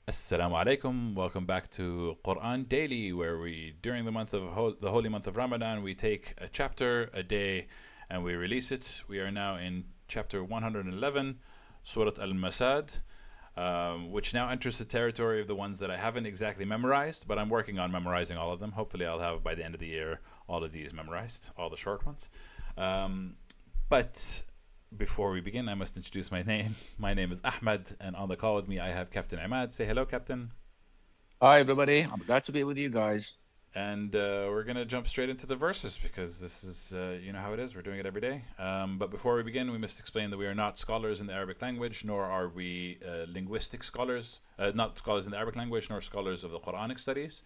Assalamu alaikum. Welcome back to Quran Daily, where we, during the holy month of Ramadan, we take a chapter a day and we release it. We are now in chapter 111, Sourat Al-Masad, which now enters the territory of the ones that I haven't exactly memorized, but I'm working on memorizing all of them. Hopefully, I'll have by the end of the year all of these memorized, all the short ones. But before we begin, I must introduce my name. My name is Ahmed, and on the call with me, I have Captain Ahmad. Say hello, Captain. Hi, everybody. I'm glad to be with you guys. And we're going to jump straight into the verses because this is, you know how it is. We're doing it every day. But before we begin, we must explain that we are not scholars in the Arabic language, nor are we linguistic scholars, not scholars in the Arabic language, nor scholars of the Quranic studies.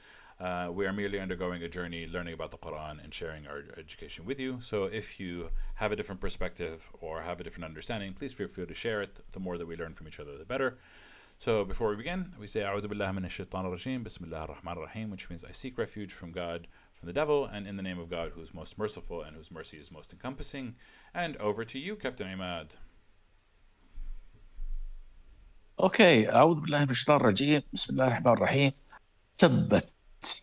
We are merely undergoing a journey learning about the Quran and sharing our education with you. So if you have a different perspective or have a different understanding, please feel free to share it. The more that we learn from each other, the better. So before we begin, we say A'udhu billahi minash shaitanir rajim, Bismillah ar-Rahman ar-Rahim, which means I seek refuge from God, from the devil, and in the name of God who is most merciful and whose mercy is most encompassing. And over to you, Captain Ahmad. Okay. أعوذ بالله من الشيطان الرجيم. بسم الله الرحمن الرحيم. تبت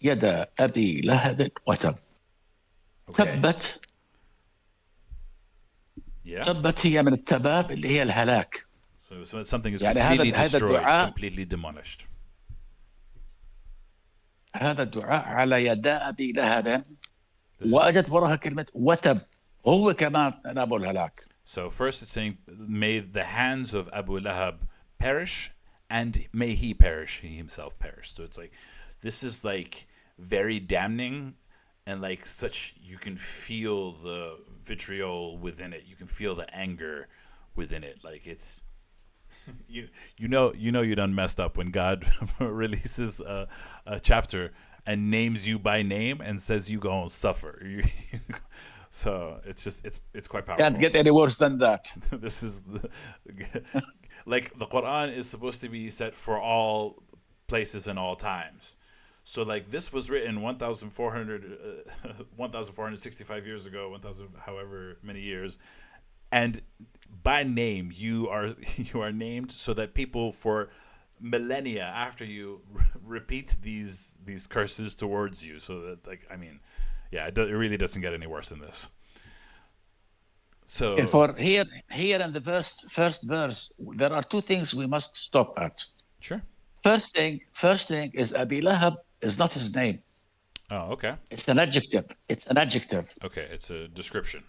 يدا أبي لهب وتب. Okay. تبت Yeah. تبت هي من التباب اللي هي الهلاك. So something is يعني completely هذا destroyed, الدعاء completely demolished. هذا الدعاء على يدا أبي لهب This is, وأجت وراها كلمة وتب. هو كمان نابه الهلاك. so first it's saying, may the hands of Abu Lahab perish, and may he perish, he himself perish. So it's like, this is like very damning, and like such, you can feel the vitriol within it. You can feel the anger within it. Like it's, you done messed up when God releases a chapter and names you by name and says you gonna suffer. So it's quite powerful. Can't get any worse than that. This is like the Quran is supposed to be set for all places and all times. So like this was written 1465 years ago, 1000 however many years, and by name you are named so that people for millennia after you repeat these curses towards you. So that, like, I mean, yeah, it really doesn't get any worse than this. So For here in the first verse, there are two things we must stop at. sure. First thing is Abi Lahab is not his name. Oh, okay. It's an adjective. Okay, it's a description.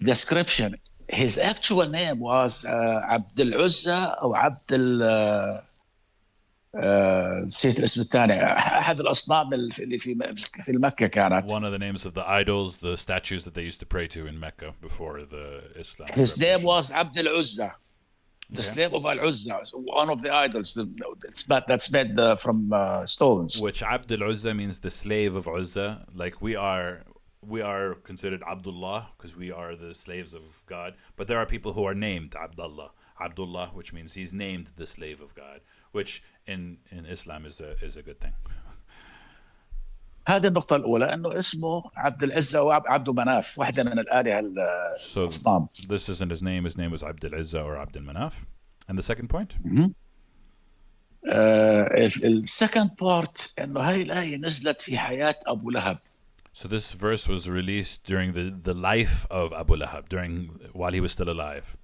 Description. His actual name was عبد العزة أو عبد نسيت الاسم الثاني. أحد الأصنام اللي في مكة كانت. One of the names of the idols, the statues that they used to pray to in Mecca before the Islam. His name was عبد العزة. The slave of Al-Uzza, one of the idols that's made from stones. Which Abd al-Uzza means the slave of Uzza. Like we are considered Abdullah because we are the slaves of God. But there are people who are named Abdullah, which means he's named the slave of God, which in Islam is a good thing. هذه النقطة الأولى أنه اسمه عبد العزة وعبد مناف واحدة من الآلهة الأصنام. So this isn't his name. His name was Abd al-Izza or Abd al-Manaf. And the second point? السكند بارت أنه هاي الآية نزلت في حياة أبو لهب. So this verse was released during the life of Abu Lahab, while he was still alive.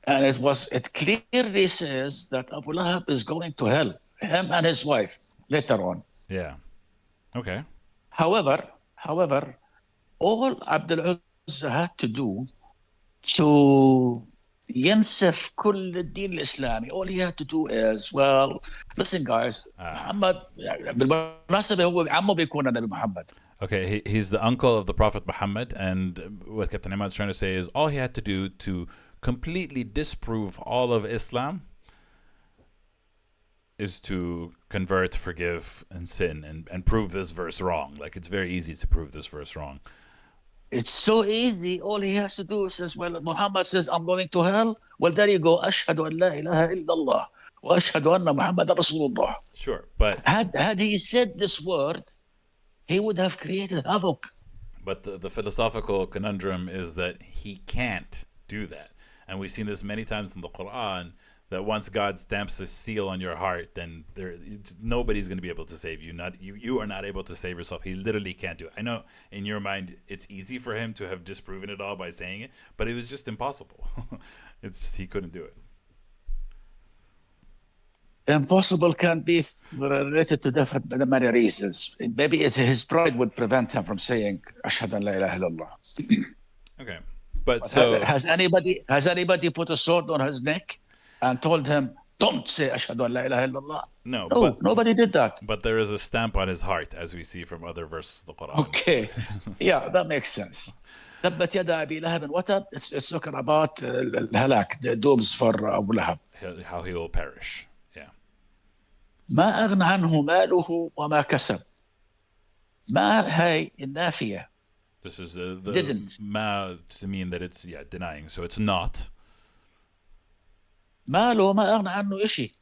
And it clearly says that Abu Lahab is going to hell, him and his wife, later on. Yeah. Okay. However, all Abd al-Uzza had to do to ينسف كل الدين الإسلامي, all he had to do is, well, listen guys, محمد بالمناسبة هو عمه بيكون النبي محمد. Okay, he's the uncle of the Prophet Muhammad, and what Captain Ahmad is trying to say is all he had to do to completely disprove all of Islam is to convert, forgive, and sin, and prove this verse wrong. Like, it's very easy to prove this verse wrong. It's so easy. All he has to do is, well, Muhammad says, I'm going to hell. Well, there you go. أشهد أن لا إله إلا الله وأشهد أن محمد رسول الله. Sure, but had he said this word, he would have created havoc. But the philosophical conundrum is that he can't do that. And we've seen this many times in the Quran, that once God stamps a seal on your heart, then nobody's going to be able to save you. Not you. You are not able to save yourself. He literally can't do it. I know in your mind it's easy for him to have disproven it all by saying it, but it was just impossible. It's just, he couldn't do it. Impossible can be related to different many reasons. Maybe his pride would prevent him from saying "Ashhadu an la ilaha illallah." Okay, but But so has anybody put a sword on his neck and told him, "Don't say Ashhadu an la ilaha illallah"? no, No, nobody did that. but there is a stamp on his heart, as we see from other verses of the Quran. Okay, yeah, that makes sense. تبت يدا أبي لهب وتب. It's talking about الهلاك, the dooms for Abu Lahab. How he will perish. Yeah. ما أغنى عنه ماله وما كسب. ما هي النافية. This is the Didn't. ma to mean that it's denying. So it's not. ماله ما أغنى عنه إشي.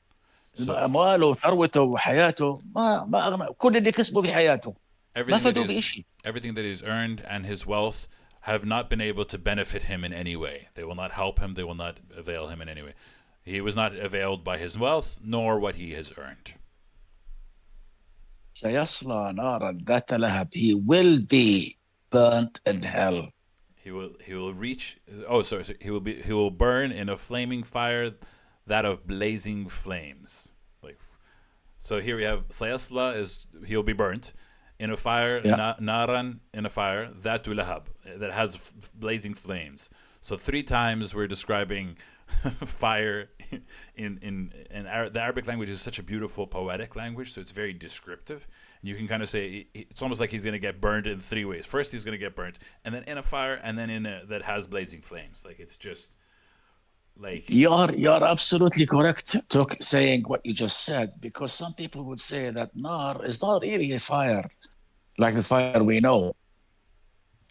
So أمواله وثروته وحياته ما أغنى. كل اللي كسبه في حياته ما فادوا بإشي. everything that he's earned and his wealth have not been able to benefit him in any way. They will not help him. They will not avail him in any way. He was not availed by his wealth nor what he has earned. سيصلى نارا ذات لهب. He will be burnt in hell. He will reach. Oh, sorry. He will burn in a flaming fire, that of blazing flames. Like, so here we have sayasla is he'll be burnt in a fire. Yeah. Naran in a fire. Dhatu lahab, that has blazing flames. So 3 times we're describing fire in the Arabic language is such a beautiful poetic language, so it's very descriptive. And you can kind of say it's almost like he's going to get burned in 3 ways. First, he's going to get burnt, and then in a fire, and then in a that has blazing flames. Like, it's just like You're absolutely correct saying what you just said, because some people would say that nar is not really a fire like the fire we know.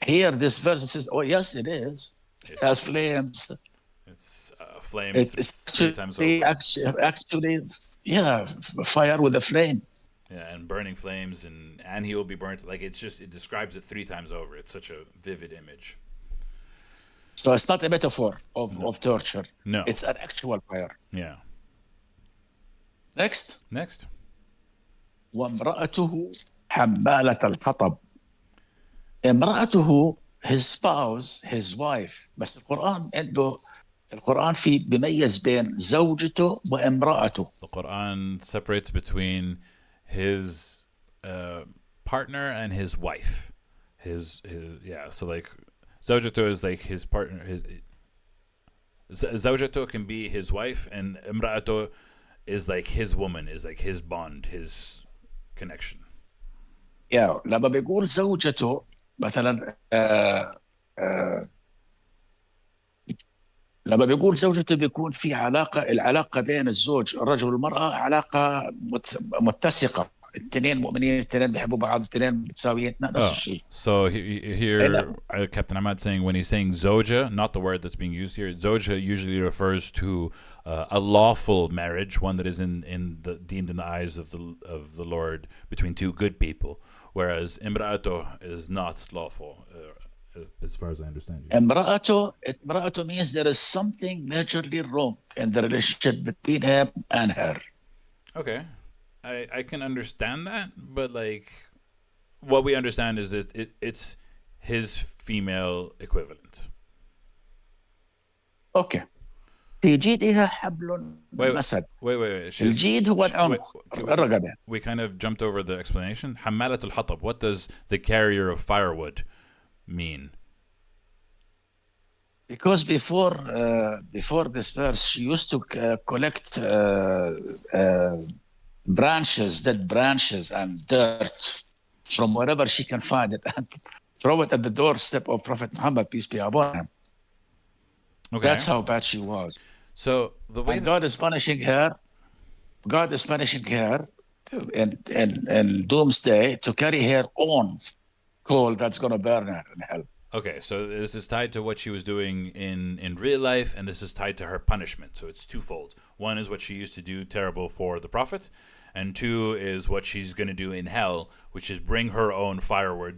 Here, this verse says, "Oh yes, it is. It has flames." It's flame It's 3 times over. actually, yeah, fire with a flame. Yeah, and burning flames, and he will be burnt. Like, it describes it 3 times over. It's such a vivid image. So it's not a metaphor of torture. No. It's an actual fire. Yeah. Next. وامرأته حمالة الحطب. امرأته, his spouse, his wife. بس القرآن فيه بيميز بين زوجته وامرأته. The Quran separates between his partner and his wife. His so like zawjatu is like his partner. Zawjatu can be his wife, and imra'atu is like his woman, is like his bond, his connection. Yeah, لما بيقول زوجته مثلا لما بيقول زوجته بيكون في العلاقة بين الزوج الرجل والمرأة علاقة متسقة. الاثنين مؤمنين، الاثنين بيحبوا بعض، الاثنين متساويين، نفس الشيء. So here Captain Ahmad saying, when he's saying zoja, not the word that's being used here, zoja usually refers to a lawful marriage, one that is deemed in the eyes of the Lord between 2 good people, whereas imra'atu is not lawful. As far as I understand you. امرأته means there is something majorly wrong in the relationship between him and her. Okay, I can understand that, but like, what we understand is that it's his female equivalent. Okay. في جيدها حبل مسد. Wait. الجيد هو العنق، الرقبة. We kind of jumped over the explanation. حمالة الحطب. What does the carrier of firewood mean? Because before this verse, she used to collect dead branches and dirt from wherever she can find it and throw it at the doorstep of Prophet Muhammad, peace be upon him. Okay. That's how bad she was. So the way God is punishing her. God is punishing her in doomsday to carry her own coal that's going to burn her in hell. Okay, so this is tied to what she was doing in real life, and this is tied to her punishment. So it's twofold. One is what she used to do terrible for the Prophet, and 2 is what she's going to do in hell, which is bring her own firewood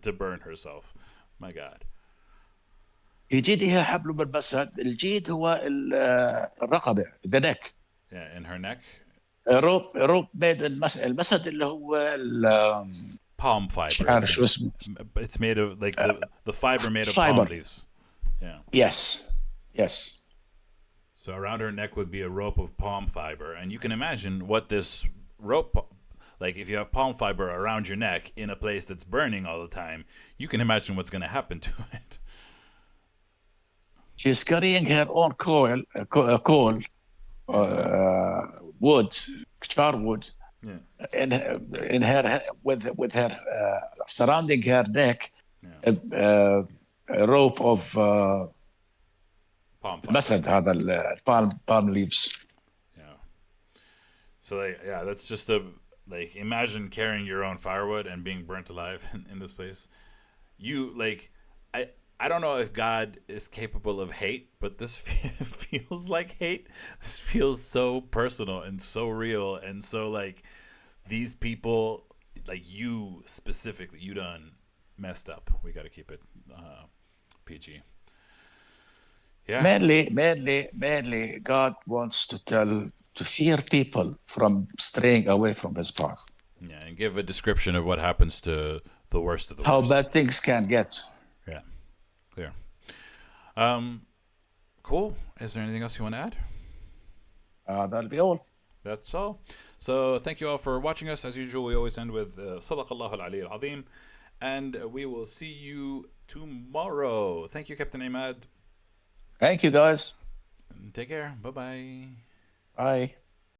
to burn herself. My God. في جيدها حبل من مسد. الجيد هو الرقبة، the neck. Yeah, in her neck. روب ميد المسد اللي هو Palm مش fiber. عارف شو اسمه. It's made of like the fiber made of palm fiber. leaves. Yeah. Yes. Yes. So around her neck would be a rope of palm fiber, and you can imagine what this rope, like if you have palm fiber around your neck in a place that's burning all the time, you can imagine what's going to happen to it. She's carrying her own coal, wood, charwood, Yeah. in her with her surrounding her neck, Yeah. a rope of Palm fiber. مسد هذا palm leaves. Yeah. So like, yeah, that's just a like imagine carrying your own firewood and being burnt alive in this place. You like I don't know if God is capable of hate, but this feels like hate. This feels so personal and so real and so like these people, like you specifically, you done messed up. We got to keep it PG. Yeah. Mainly, God wants to fear people from straying away from His path. Yeah, and give a description of what happens to the worst of the How worst. bad things can get. Yeah, clear. Cool. Is there anything else you want to add? That'll be all. That's all. So thank you all for watching us. As usual, we always end with صدق الله العلي العظيم, and we will see you tomorrow. Thank you, Captain Ahmad. Thank you, guys. Take care. Bye-bye. Bye.